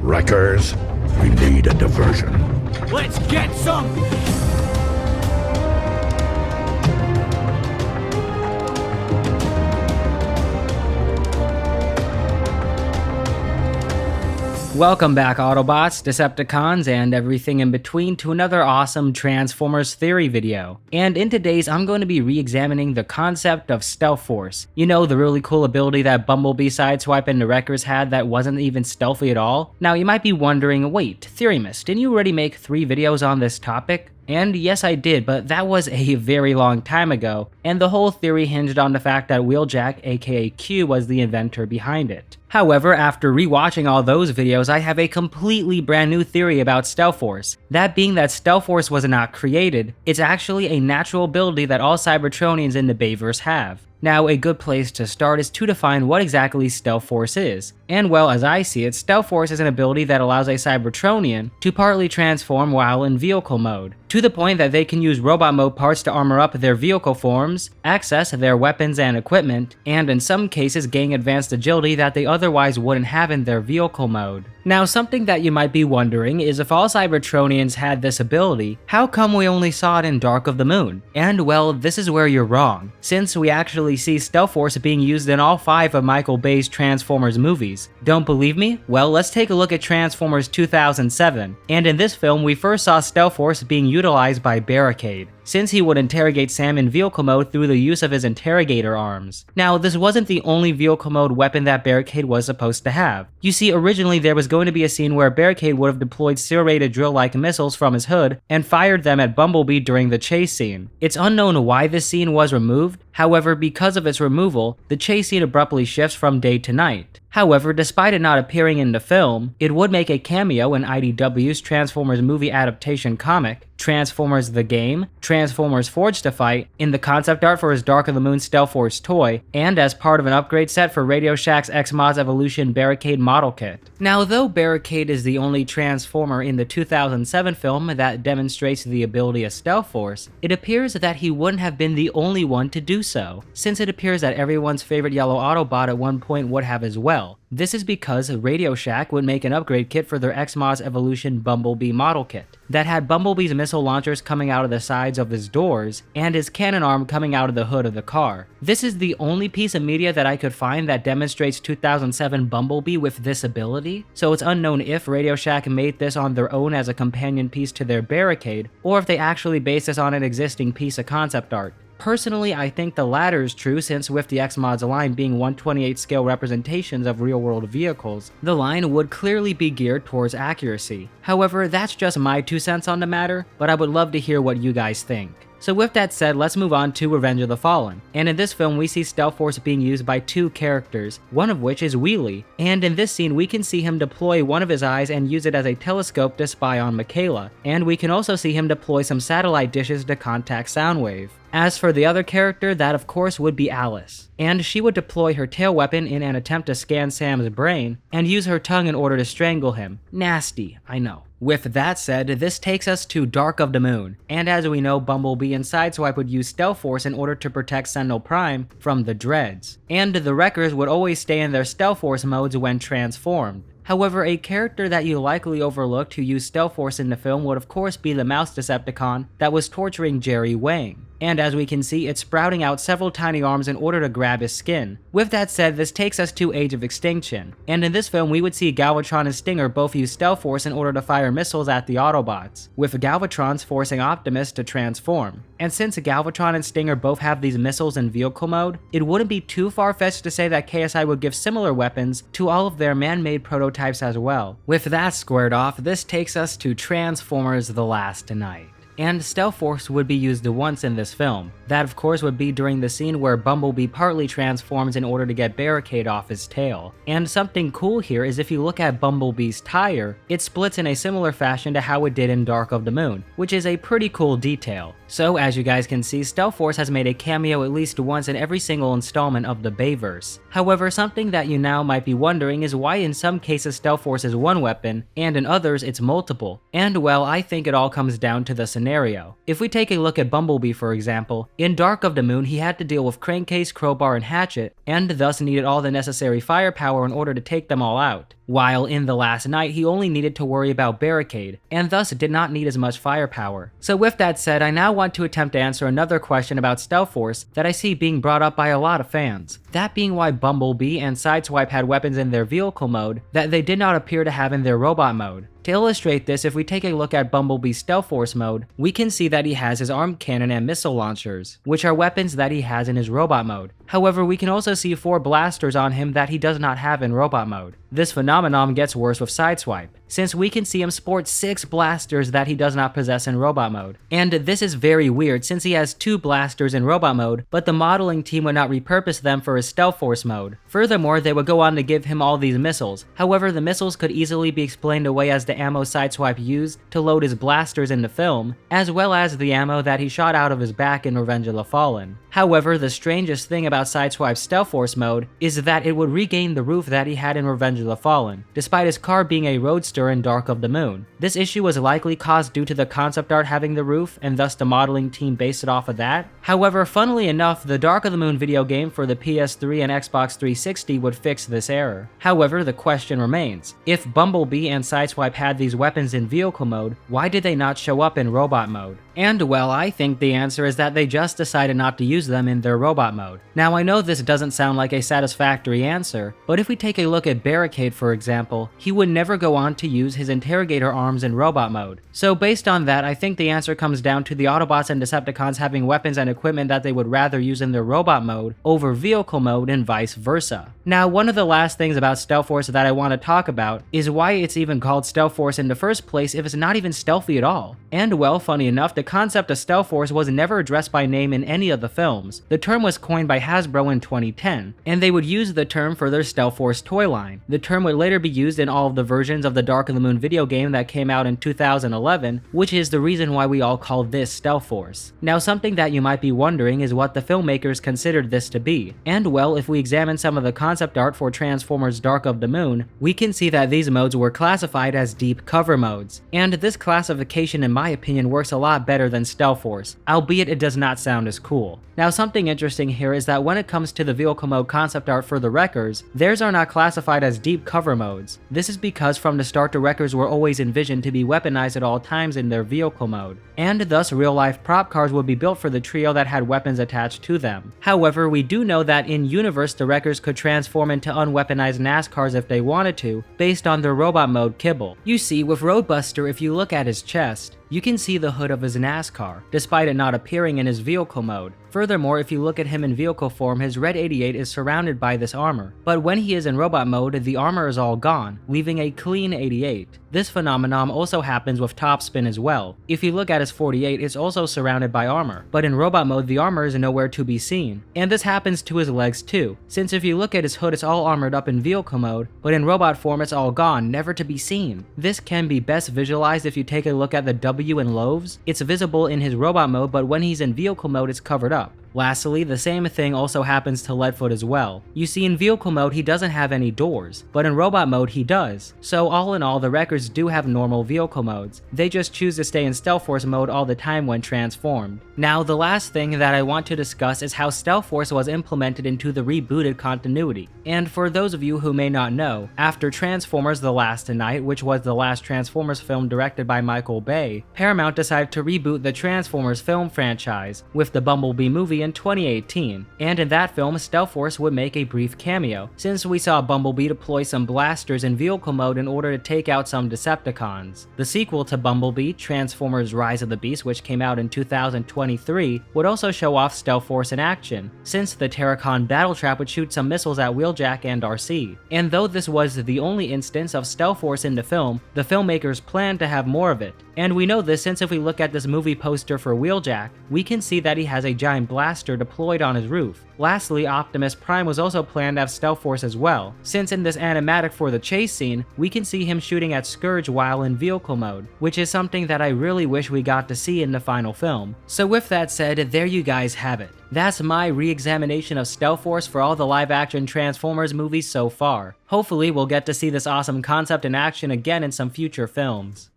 Wreckers, we need a diversion. Let's get some! Welcome back, Autobots, Decepticons, and everything in between to another awesome Transformers theory video. And in today's, I'm going to be re-examining the concept of Stealth Force. You know, the really cool ability that Bumblebee Sideswipe and the Wreckers had that wasn't even stealthy at all? Now you might be wondering, wait, Theorymist, didn't you already make 3 videos on this topic? And yes, I did, but that was a very long time ago, and the whole theory hinged on the fact that Wheeljack, aka Q, was the inventor behind it. However, after rewatching all those videos, I have a completely brand new theory about Stealth Force. That being that Stealth Force was not created, it's actually a natural ability that all Cybertronians in the Bayverse have. Now, a good place to start is to define what exactly Stealth Force is. And well, as I see it, Stealth Force is an ability that allows a Cybertronian to partly transform while in vehicle mode, to the point that they can use robot mode parts to armor up their vehicle forms, access their weapons and equipment, and in some cases gain advanced agility that they otherwise wouldn't have in their vehicle mode. Now, something that you might be wondering is if all Cybertronians had this ability, how come we only saw it in Dark of the Moon? And well, this is where you're wrong, since we actually see Stealth Force being used in all 5 of Michael Bay's Transformers movies. Don't believe me? Well, let's take a look at Transformers 2007, and in this film we first saw Stealth Force being utilized by Barricade, since he would interrogate Sam in vehicle mode through the use of his interrogator arms. Now, this wasn't the only vehicle mode weapon that Barricade was supposed to have. You see, originally there was going to be a scene where Barricade would have deployed serrated drill-like missiles from his hood and fired them at Bumblebee during the chase scene. It's unknown why this scene was removed, however, because of its removal, the chase scene abruptly shifts from day to night. However, despite it not appearing in the film, it would make a cameo in IDW's Transformers movie adaptation comic, Transformers the Game, Transformers Forged to Fight, in the concept art for his Dark of the Moon Stealth Force toy, and as part of an upgrade set for Radio Shack's X-Mods Evolution Barricade model kit. Now, though Barricade is the only Transformer in the 2007 film that demonstrates the ability of Stealth Force, it appears that he wouldn't have been the only one to do so, since it appears that everyone's favorite yellow Autobot at one point would have as well. This is because Radio Shack would make an upgrade kit for their X-Mods Evolution Bumblebee model kit that had Bumblebee's missile launchers coming out of the sides of his doors and his cannon arm coming out of the hood of the car. This is the only piece of media that I could find that demonstrates 2007 Bumblebee with this ability, so it's unknown if Radio Shack made this on their own as a companion piece to their Barricade, or if they actually based this on an existing piece of concept art. Personally, I think the latter is true, since with the X-Mods line being 1/28 scale representations of real-world vehicles, the line would clearly be geared towards accuracy. However, that's just my 2 cents on the matter, but I would love to hear what you guys think. So with that said, let's move on to Revenge of the Fallen. And in this film, we see Stealth Force being used by 2 characters, one of which is Wheelie. And in this scene, we can see him deploy one of his eyes and use it as a telescope to spy on Michaela. And we can also see him deploy some satellite dishes to contact Soundwave. As for the other character, that of course would be Alice. And she would deploy her tail weapon in an attempt to scan Sam's brain, and use her tongue in order to strangle him. Nasty, I know. With that said, this takes us to Dark of the Moon, and as we know, Bumblebee and Sideswipe would use Stealth Force in order to protect Sentinel Prime from the Dreads, and the Wreckers would always stay in their Stealth Force modes when transformed. However, a character that you likely overlooked who used Stealth Force in the film would of course be the mouse Decepticon that was torturing Jerry Wang. And as we can see, it's sprouting out several tiny arms in order to grab his skin. With that said, this takes us to Age of Extinction, and in this film we would see Galvatron and Stinger both use Stealth Force in order to fire missiles at the Autobots, with Galvatron's forcing Optimus to transform. And since Galvatron and Stinger both have these missiles in vehicle mode, it wouldn't be too far-fetched to say that KSI would give similar weapons to all of their man-made prototypes as well. With that squared off, this takes us to Transformers: The Last Night. And Stealth Force would be used once in this film. That of course would be during the scene where Bumblebee partly transforms in order to get Barricade off his tail. And something cool here is if you look at Bumblebee's tire, it splits in a similar fashion to how it did in Dark of the Moon, which is a pretty cool detail. So as you guys can see, Stealth Force has made a cameo at least once in every single installment of the Bayverse. However, something that you now might be wondering is why in some cases Stealth Force is one weapon, and in others it's multiple. And well, I think it all comes down to the scenario scenario. If we take a look at Bumblebee for example, in Dark of the Moon he had to deal with crankcase, crowbar, and hatchet, and thus needed all the necessary firepower in order to take them all out. While in The Last Night he only needed to worry about barricade, and thus did not need as much firepower. So with that said, I now want to attempt to answer another question about Stealth Force that I see being brought up by a lot of fans. That being why Bumblebee and Sideswipe had weapons in their vehicle mode that they did not appear to have in their robot mode. To illustrate this, if we take a look at Bumblebee's Stealth Force mode, we can see that he has his armed cannon and missile launchers, which are weapons that he has in his robot mode. However, we can also see 4 blasters on him that he does not have in robot mode. This phenomenon gets worse with Sideswipe, since we can see him sport 6 blasters that he does not possess in robot mode. And this is very weird since he has 2 blasters in robot mode, but the modeling team would not repurpose them for his Stealth Force mode. Furthermore, they would go on to give him all these missiles. However, the missiles could easily be explained away as the ammo Sideswipe used to load his blasters in the film, as well as the ammo that he shot out of his back in Revenge of the Fallen. However, the strangest thing about Sideswipe's Stealth Force mode is that it would regain the roof that he had in Revenge of the Fallen, despite his car being a roadster in Dark of the Moon. This issue was likely caused due to the concept art having the roof, and thus the modeling team based it off of that. However, funnily enough, the Dark of the Moon video game for the PS3 and Xbox 360 would fix this error. However, the question remains, if Bumblebee and Sideswipe had these weapons in vehicle mode, why did they not show up in robot mode? And well, I think the answer is that they just decided not to use them in their robot mode. Now I know this doesn't sound like a satisfactory answer, but if we take a look at Barricade for example, he would never go on to use his interrogator arms in robot mode. So based on that, I think the answer comes down to the Autobots and Decepticons having weapons and equipment that they would rather use in their robot mode over vehicle mode and vice versa. Now one of the last things about Stealth Force that I want to talk about is why it's even called Stealth Force in the first place if it's not even stealthy at all. And well, funny enough, the concept of Stealth Force was never addressed by name in any of the films. The term was coined by Hasbro in 2010, and they would use the term for their Stealth Force toy line. The term would later be used in all of the versions of the Dark of the Moon video game that came out in 2011, which is the reason why we all call this Stealth Force. Now something that you might be wondering is what the filmmakers considered this to be. And well, if we examine some of the concept art for Transformers Dark of the Moon, we can see that these modes were classified as deep cover modes. And this classification in my opinion works a lot better than Stealth Force, albeit it does not sound as cool. Now something interesting here is that when it comes to the vehicle mode concept art for the Wreckers, theirs are not classified as deep cover modes. This is because from the start the Wreckers were always envisioned to be weaponized at all times in their vehicle mode, and thus real life prop cars would be built for the trio that had weapons attached to them. However, we do know that in universe the Wreckers could transform into unweaponized NASCARs if they wanted to, based on their robot mode kibble. You see, with Roadbuster, if you look at his chest, you can see the hood of his NASCAR, despite it not appearing in his vehicle mode. Furthermore, if you look at him in vehicle form, his red 88 is surrounded by this armor, but when he is in robot mode, the armor is all gone, leaving a clean 88. This phenomenon also happens with Topspin as well. If you look at his 48, it's also surrounded by armor, but in robot mode the armor is nowhere to be seen. And this happens to his legs too, since if you look at his hood it's all armored up in vehicle mode, but in robot form it's all gone, never to be seen. This can be best visualized if you take a look at the W in Loaves. It's visible in his robot mode, but when he's in vehicle mode it's covered up. Lastly, the same thing also happens to Leadfoot as well. You see, in vehicle mode he doesn't have any doors, but in robot mode he does. So all in all, the Wreckers do have normal vehicle modes. They just choose to stay in Stealth Force mode all the time when transformed. Now, the last thing that I want to discuss is how Stealth Force was implemented into the rebooted continuity. And for those of you who may not know, after Transformers The Last Night, which was the last Transformers film directed by Michael Bay, Paramount decided to reboot the Transformers film franchise with the Bumblebee movie in 2018, and in that film Stealth Force would make a brief cameo, since we saw Bumblebee deploy some blasters in vehicle mode in order to take out some Decepticons. The sequel to Bumblebee, Transformers Rise of the Beast, which came out in 2023, would also show off Stealth Force in action, since the Terracon battle trap would shoot some missiles at Wheeljack and RC. And though this was the only instance of Stealth Force in the film, the filmmakers planned to have more of it. And we know this since if we look at this movie poster for Wheeljack, we can see that he has a giant blaster deployed on his roof. Lastly, Optimus Prime was also planned to have Stealth Force as well, since in this animatic for the chase scene, we can see him shooting at Scourge while in vehicle mode, which is something that I really wish we got to see in the final film. So with that said, there you guys have it. That's my re-examination of Stealth Force for all the live-action Transformers movies so far. Hopefully we'll get to see this awesome concept in action again in some future films.